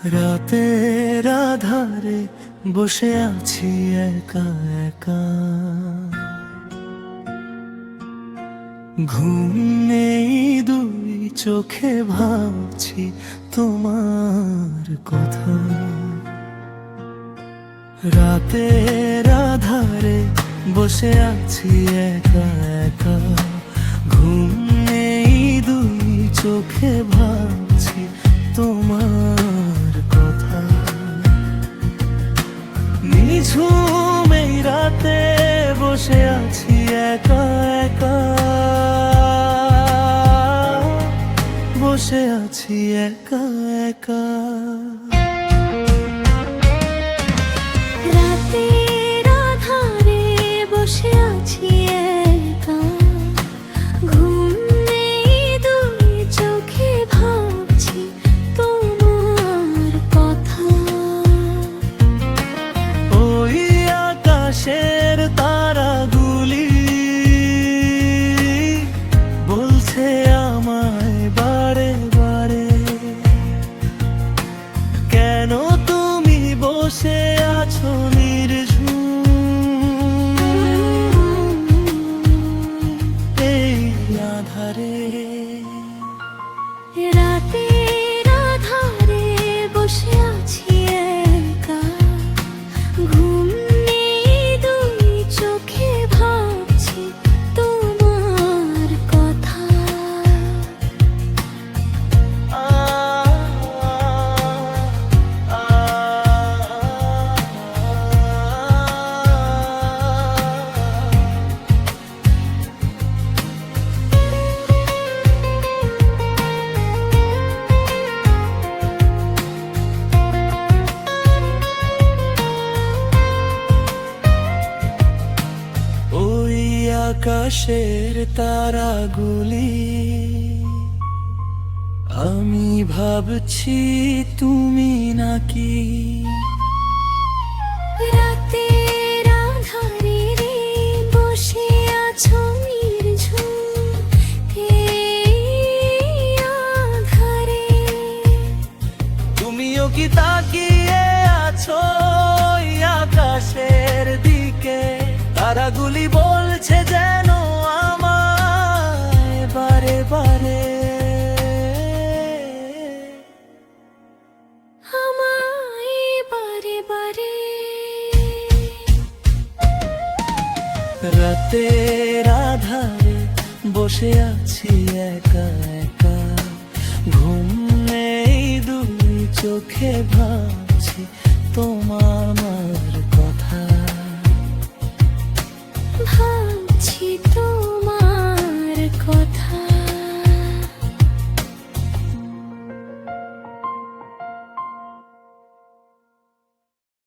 রাতের আধারে বসে আছি একা একা, ঘুম নেই দুই চোখে ভাবছি তোমার কথা। রাতের আধারে বসে আছি একা একা, ঘুম নেই দুই চোখে ভাবছি তোমার কথা। নিঝুম এই রাতে বসে আছি একা একা, বসে আছি একা একা। রাতের আধারে বসে আছি একা, ঘুম নেই দুই চোখে ভাবছি তোমার কথা। ওই আকাশের তারাগুলি বলছে আমায় বারে বারে, কেন তুমি বসে আছো নির্ঝুম এই আধারে। রাতের আধারে বসে আছি একা, ঘুম নেই দুই চোখে ভাবছি তোমার কথা। ওই আকাশের তারাগুলি আমি ভাবছি তুমি নাকি। রাতের আধারে রে বসে আছো নির্ঝুম এই আধারে, তুমিও কি তাকিয়ে আছো ওই আকাশের দিকে? তারাগুলি বলছে যেন আমায় বারে বারে, আমায় বারে বারে। রাতের আধারে বসে আছি একা একা, ঘুম নেই দুই চোখে ভাবছি তোমার